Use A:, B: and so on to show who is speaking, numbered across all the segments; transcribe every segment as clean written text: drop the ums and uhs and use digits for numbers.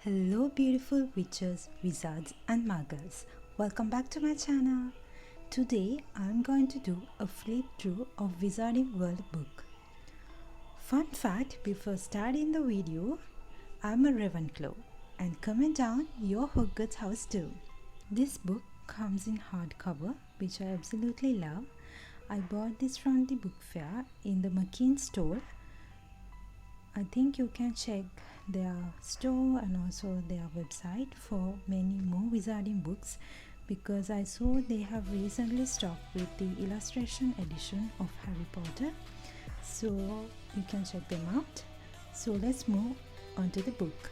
A: Hello beautiful witches, wizards and muggles. Welcome back to my channel. Today I'm going to do a flip through of Wizarding World book. Fun fact before starting the video, I'm a Ravenclaw and comment down your Hogwarts house too. This book comes in hardcover which I absolutely love. I bought this from the book fair in the McKean store. I think you can check their store and also their website for many more wizarding books because I saw they have recently stocked with the illustration edition of Harry Potter, so you can check them out. So let's move on to the book.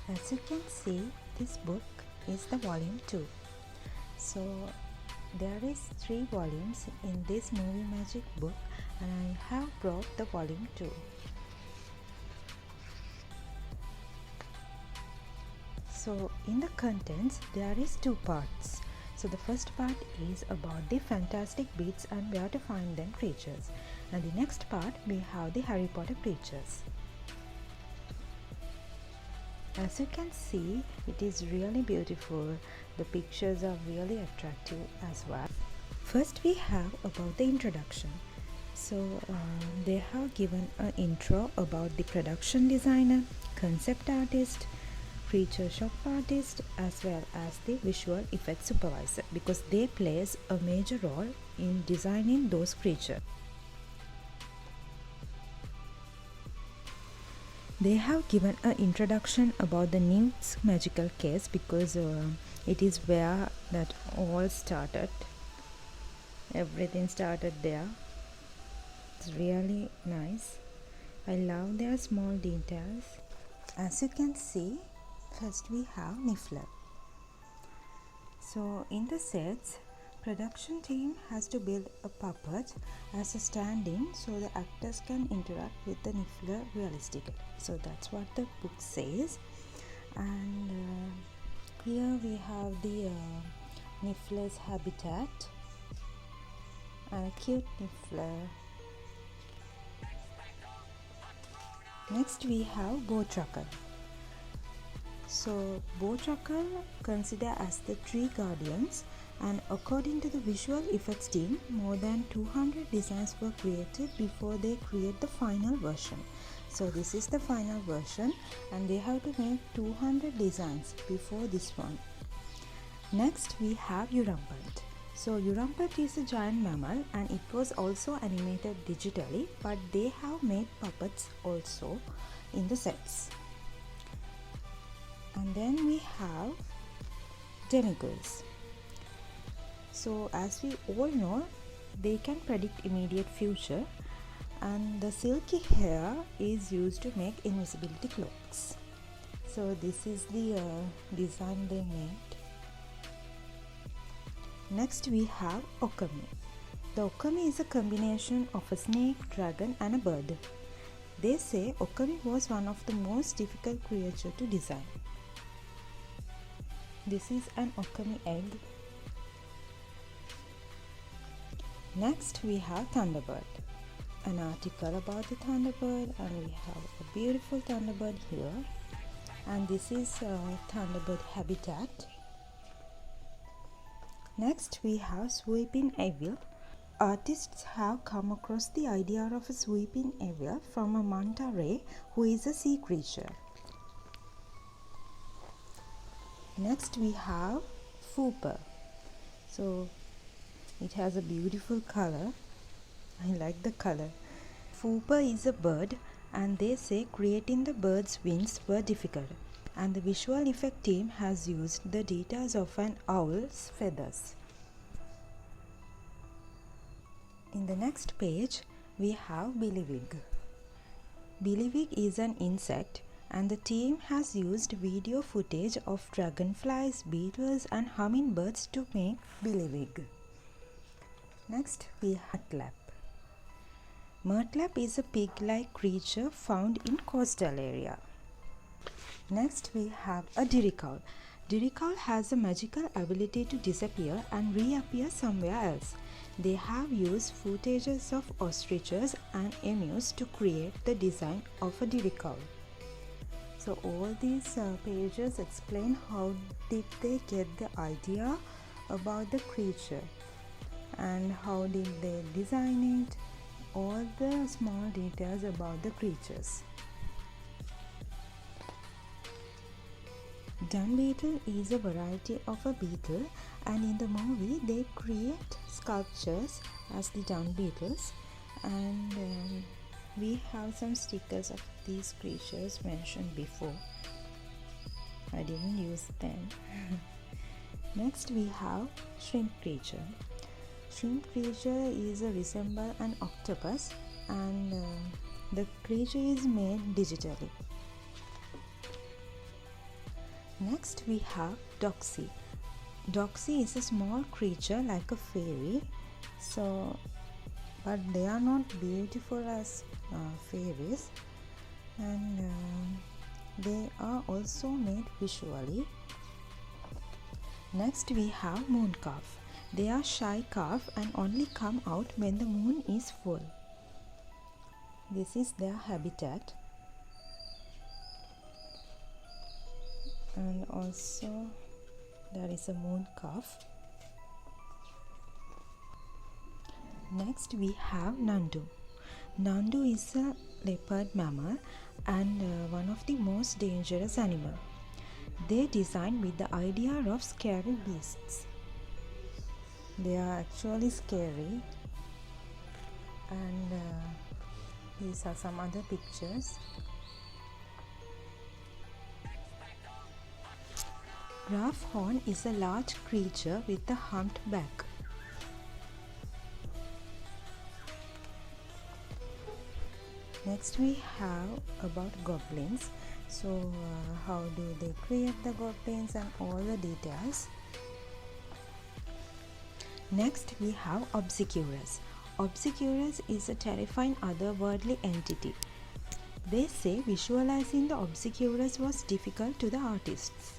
A: As you can see, this book is the volume 2. So there is 3 volumes in this movie magic book and I have brought the volume 2. So in the contents there is 2 parts. So the first part is about the fantastic beasts and where to find them creatures, and the next part we have the Harry Potter creatures. As you can see, it is really beautiful. The pictures are really attractive as well. First we have about the introduction. So they have given an intro about the production designer, concept artist, creature shop artist as well as the visual effects supervisor, because they plays a major role in designing those creatures. They have given an introduction about the Newt's magical case because it is where that all started. Everything started there. It's really nice. I love their small details. As you can see, first we have Niffler. So in the sets, production team has to build a puppet as a stand-in so the actors can interact with the Niffler realistically. So that's what the book says. And here we have the Niffler's habitat and a cute Niffler. Next we have Bowtruckle. So Bowtruckle considered as the tree guardians, and according to the visual effects team, more than 200 designs were created before they create the final version. So this is the final version and they have to make 200 designs before this one. Next we have Urampant. So Urampant is a giant mammal and it was also animated digitally, but they have made puppets also in the sets. And then we have Demigods. So as we all know, they can predict immediate future, and the silky hair is used to make invisibility cloaks. So this is the design they made. Next we have Okami. The Okami is a combination of a snake, dragon and a bird. They say Okami was one of the most difficult creatures to design. This is an Okami egg. Next we have Thunderbird. An article about the Thunderbird, and we have a beautiful Thunderbird here. And this is Thunderbird habitat. Next we have Sweeping Evil. Artists have come across the idea of a Sweeping Evil from a manta ray who is a sea creature. Next we have Fooper. So it has a beautiful color. I like the color. Fooper is a bird and they say creating the bird's wings were difficult, and the visual effect team has used the details of an owl's feathers. In the next page we have Billywig. Billywig is an insect and the team has used video footage of dragonflies, beetles and hummingbirds to make Billywig. Next we have Murtlap. Murtlap is a pig-like creature found in coastal area. Next we have a Diricawl. Diricawl has a magical ability to disappear and reappear somewhere else. They have used footages of ostriches and emus to create the design of a Diricawl. So all these pages explain how did they get the idea about the creature and how did they design it, all the small details about the creatures. Dung beetle is a variety of a beetle, and in the movie they create sculptures as the dung beetles, and we have some stickers of these creatures mentioned before. I didn't use them. Next we have shrimp creature. Shrimp creature is a resemble an octopus, and the creature is made digitally. Next we have Doxy. Doxy is a small creature like a fairy, but they are not beautiful as fairies, and they are also made visually. Next we have moon calf. They are shy calf and only come out when the moon is full. This is their habitat. And also there is a moon calf. Next we have Nandu. Nandu is a leopard mammal and one of the most dangerous animal. They designed with the idea of scary beasts. They are actually scary, and these are some other pictures. Rough horn is a large creature with a humped back. Next we have about goblins. So how do they create the goblins and all the details. Next we have Obscurus. Obscurus is a terrifying otherworldly entity. They say visualizing the Obscurus was difficult to the artists.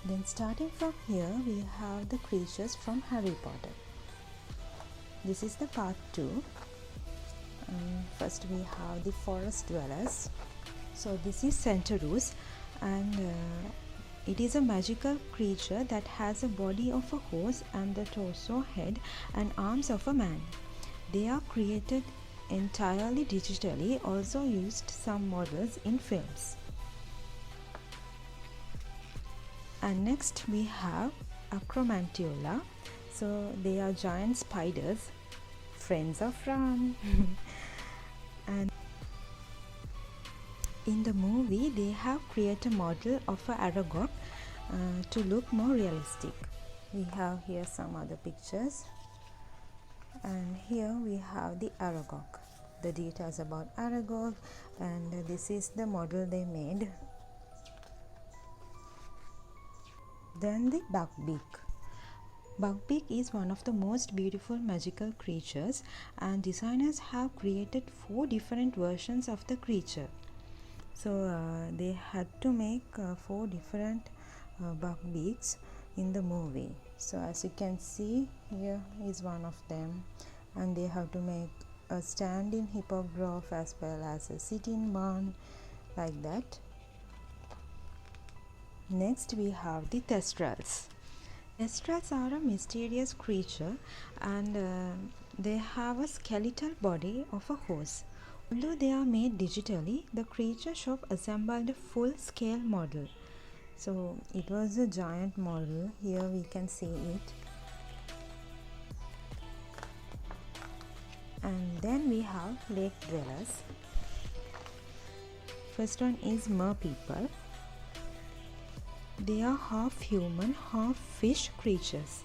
A: Then starting from here we have the creatures from Harry Potter. This is the part 2. First we have the forest dwellers. So this is Centaurus, and it is a magical creature that has a body of a horse and the torso, head and arms of a man. They are created entirely digitally, also used some models in films. And next we have Acromantula. So they are giant spiders, friends of Ron. And in the movie they have created a model of a Aragog to look more realistic. We have here some other pictures, and here we have the Aragog, the details about Aragog, and this is the model they made. Then the Buckbeak. Buckbeak is one of the most beautiful magical creatures, and designers have created 4 different versions of the creature. So they had to make 4 different Buckbeaks in the movie. So as you can see, here is one of them, and they have to make a standing hippogriff as well as a sitting one, like that. Next we have the Thestrals. Thestrals are a mysterious creature, and they have a skeletal body of a horse. Although they are made digitally, the creature shop assembled a full-scale model. So it was a giant model. Here we can see it. And then we have lake dwellers. First one is mer people. They are half human, half fish creatures.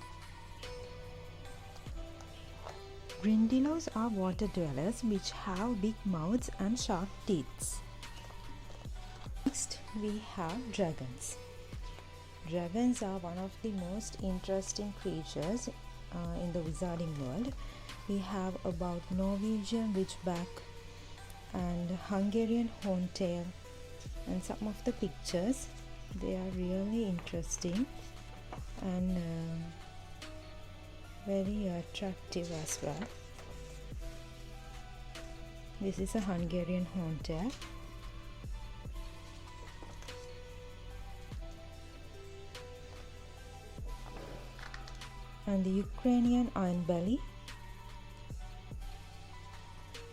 A: Grindylows are water dwellers which have big mouths and sharp teeth. Next we have dragons. Dragons are one of the most interesting creatures in the wizarding world. We have about Norwegian ridgeback and Hungarian horntail, And some of the pictures, they are really interesting and very attractive as well. This is a Hungarian horntail. And the Ukrainian iron belly.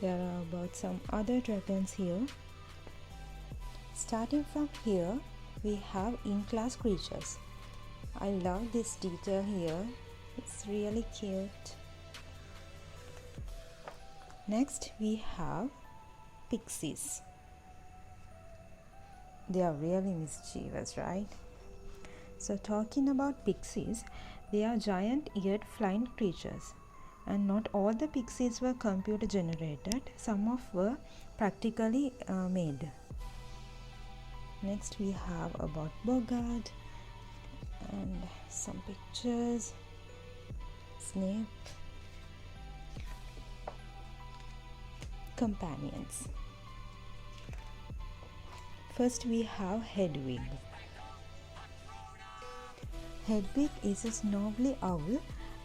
A: There are about some other dragons here. Starting from here, we have in-class creatures. I love this detail here. It's really cute. Next, we have pixies. They are really mischievous, right? So talking about pixies, they are giant-eared flying creatures. And not all the pixies were computer generated. Some of were practically made. Next we have about Bogart and some pictures. Snape. Companions. First we have Hedwig. Hedwig is a snowy owl,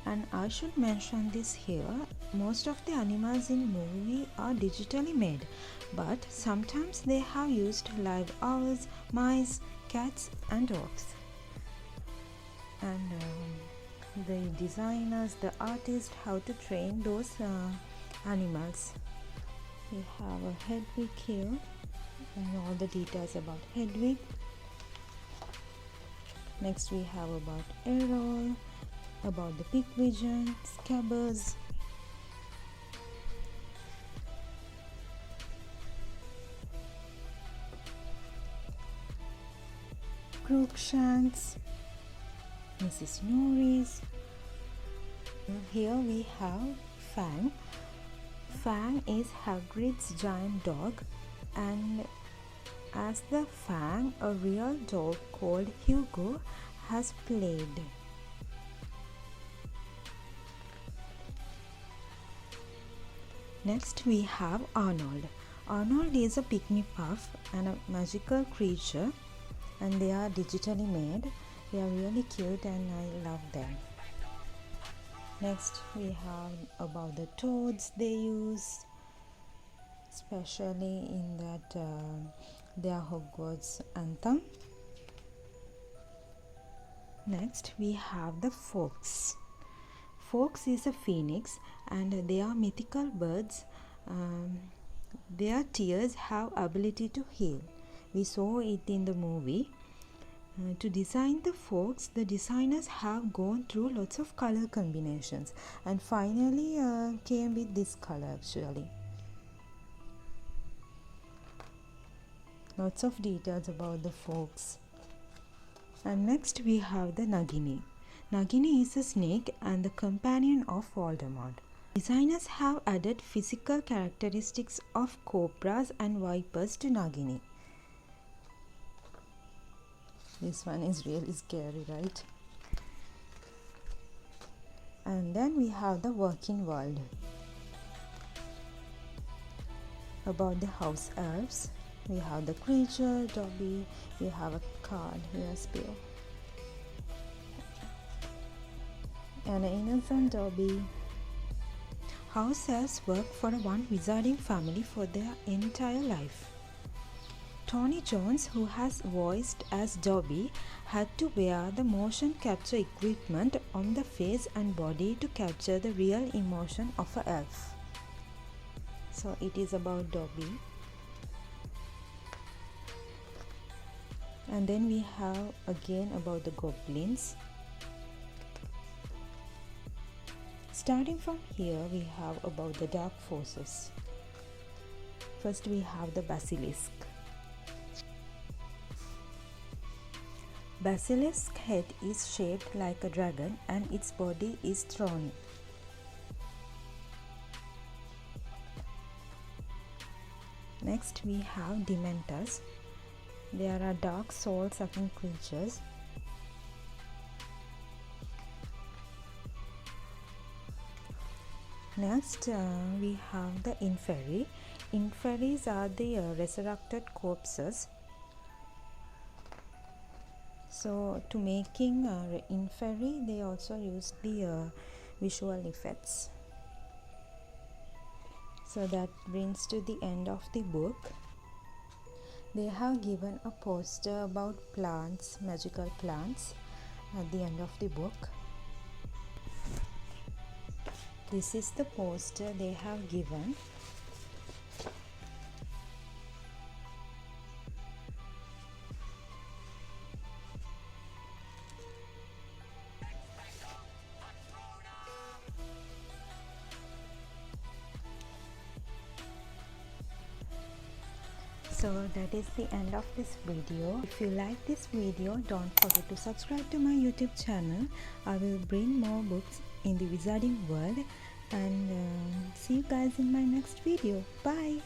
A: and I should mention this here. Most of the animals in movie are digitally made, but sometimes they have used live owls, mice, cats and dogs. And the designers, the artists, how to train those animals. We have a Hedwig here and all the details about Hedwig. Next we have about Errol, about the Pigwidgeon, Scabbers, Crookshanks, Mrs. Norris. Here we have Fang. Fang is Hagrid's giant dog, and as the Fang, a real dog called Hugo has played. Next we have Arnold. Arnold is a pygmy puff and a magical creature, and they are digitally made. They are really cute and I love them. Next we have about the toads they use, especially in that their Hogwarts anthem. Next we have the fox. Fox is a phoenix and they are mythical birds. Their tears have ability to heal. We saw it in the movie. To design the fox, the designers have gone through lots of color combinations and finally came with this color actually. Lots of details about the fox. And next we have the Nagini. Nagini is a snake and the companion of Voldemort. Designers have added physical characteristics of cobras and vipers to Nagini. This one is really scary, right? And then we have the working world. About the house elves, we have the creature, Dobby, we have a card, here's Bill. And an innocent Dobby. House elves work for one wizarding family for their entire life. Tony Jones, who has voiced as Dobby, had to wear the motion capture equipment on the face and body to capture the real emotion of an elf. So it is about Dobby. And then we have again about the goblins. Starting from here, we have about the dark forces. First we have the basilisk. Basilisk head is shaped like a dragon and its body is thorny. Next we have Dementors. There are dark soul-sucking creatures. Next we have the Inferi. Inferis are the resurrected corpses So to making Inferi, they also used the visual effects. So that brings to the end of the book. They have given a poster about plants, magical plants, at the end of the book. This is the poster they have given. So that is the end of this video. If you like this video, don't forget to subscribe to my YouTube channel. I will bring more books in the wizarding world, and see you guys in my next video. Bye.